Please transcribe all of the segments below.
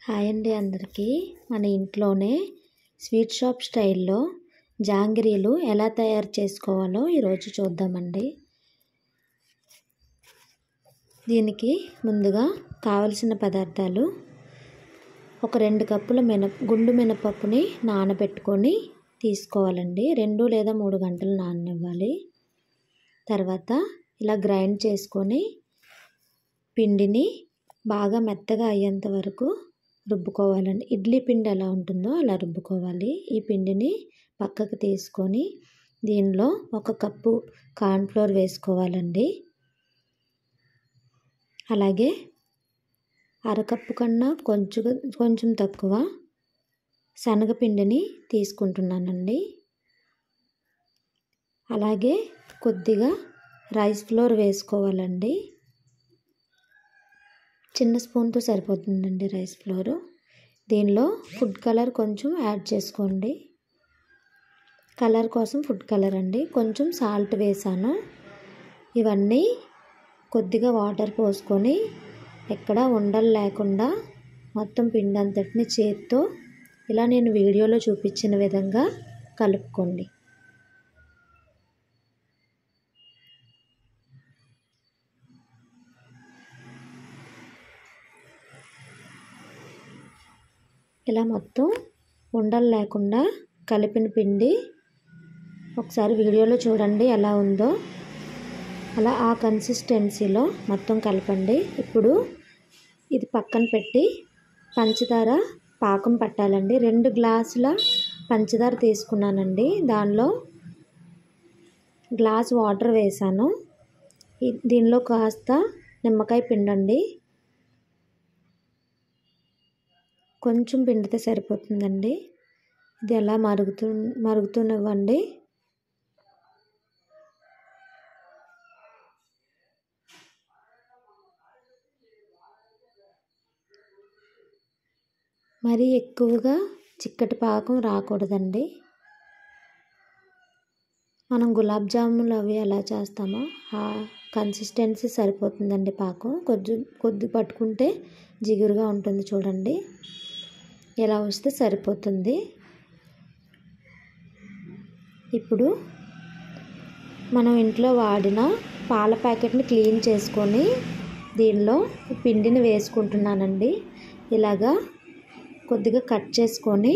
Hi అండి అందరికీ. మన ఇంట్లోనే స్వీట్ షాప్ స్టైల్లో జాంగ్రీలు ఎలా తయారు చేసుకోవాలో ఈరోజు చూద్దామండి. దీనికి ముందుగా కావలసిన పదార్థాలు: ఒక 2 కప్పుల గుండు మినపప్పుని నానబెట్టుకొని తీసుకోవాలండి. 2 లేదా 3 గంటలు నాననివ్వాలి. తర్వాత ఇలా గ్రైండ్ చేసుకొని పిండిని బాగా మెత్తగా అయ్యేంత వరకు రుబ్బుకోవాలండి. ఇడ్లీ పిండి ఎలా ఉంటుందో అలా రుబ్బుకోవాలి. ఈ పిండిని పక్కకు తీసుకొని దీనిలో 1 కప్పు కార్న్ఫ్లోర్ వేసుకోవాలండి. అలాగే అరకప్పు కన్నా కొంచెం తక్కువ శనగపిండిని తీసుకుంటున్నానండి. అలాగే కొద్దిగా రైస్ ఫ్లోర్ వేసుకోవాలండి. చిన్న స్పూన్తో సరిపోతుందండి రైస్ ఫ్లోరు. దీనిలో ఫుడ్ కలర్ కొంచెం యాడ్ చేసుకోండి. కలర్ కోసం ఫుడ్ కలర్ అండి. కొంచెం సాల్ట్ వేసాను. ఇవన్నీ కొద్దిగా వాటర్ పోసుకొని ఎక్కడ ఉండలు లేకుండా మొత్తం పిండి అంతటిని చేత్తో ఇలా నేను వీడియోలో చూపించిన విధంగా కలుపుకోండి. ఇలా మొత్తం ఉండలు లేకుండా కలిపిన పిండి ఒకసారి వీడియోలో చూడండి ఎలా ఉందో. అలా ఆ కన్సిస్టెన్సీలో మొత్తం కలపండి. ఇప్పుడు ఇది పక్కన పెట్టి పంచదార పాకం పట్టాలండి. 2 గ్లాసుల పంచదార తీసుకున్నానండి. దానిలో గ్లాస్ వాటర్ వేసాను. దీనిలో కాస్త నిమ్మకాయ పిండండి. కొంచెం పిండితే సరిపోతుందండి. ఇది అలా మరుగుతునివ్వండి. మరీ ఎక్కువగా చిక్కటి పాకం రాకూడదండి. మనం గులాబ్ జాములు అవి ఎలా చేస్తామో ఆ కన్సిస్టెన్సీ సరిపోతుందండి. పాకం కొద్ది పట్టుకుంటే జిగురుగా ఉంటుంది చూడండి. ఎలా వస్తే సరిపోతుంది. ఇప్పుడు మనం ఇంట్లో వాడిన పాల ప్యాకెట్ని క్లీన్ చేసుకొని దీనిలో పిండిని వేసుకుంటున్నానండి. ఇలాగా కొద్దిగా కట్ చేసుకొని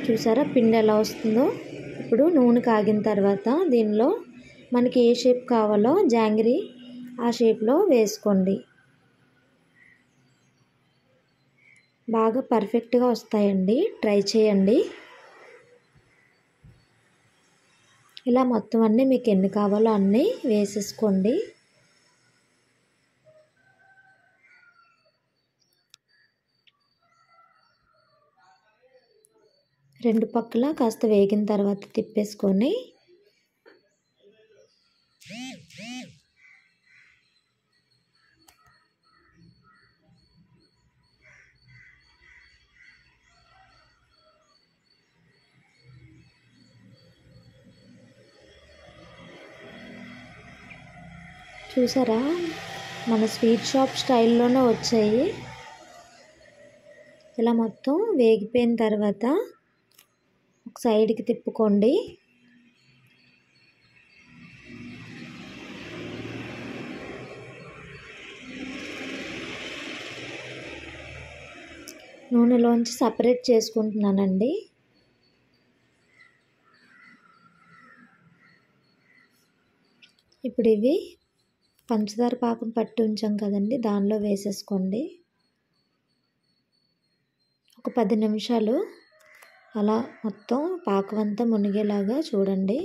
చూసారా పిండి ఎలా వస్తుందో. ఇప్పుడు నూనె కాగిన తర్వాత దీనిలో మనకి ఏ షేప్ కావాలో జాంగ్రీ ఆ షేప్లో వేసుకోండి. బాగా పర్ఫెక్ట్గా వస్తాయండి. ట్రై చేయండి. ఇలా మొత్తం అన్నీ మీకు ఎన్ని కావాలో అన్నీ వేసేసుకోండి. రెండు పక్కల కాస్త వేగిన తర్వాత తిప్పేసుకొని చూసారా మన స్వీట్ షాప్ స్టైల్లోనే వచ్చాయి. ఇలా మొత్తం వేగిపోయిన తర్వాత ఒక సైడ్కి తిప్పుకోండి. నూనెలోంచి సపరేట్ చేసుకుంటున్నానండి. ఇప్పుడు ఇవి పంచదార పాకం పట్టి ఉంచాం కదండి, దానిలో వేసేసుకోండి. ఒక 10 నిమిషాలు అలా మొత్తం పాకం అంతా మునిగేలాగా చూడండి.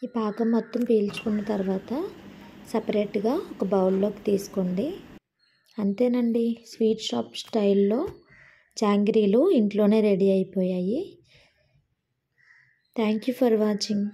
ఈ పాకం మొత్తం పీల్చుకున్న తర్వాత సపరేట్గా ఒక బౌల్లోకి తీసుకోండి. అంతేనండి, స్వీట్ షాప్ స్టైల్లో జాంగ్రీలు ఇంట్లోనే రెడీ అయిపోయాయి. Thank you for watching.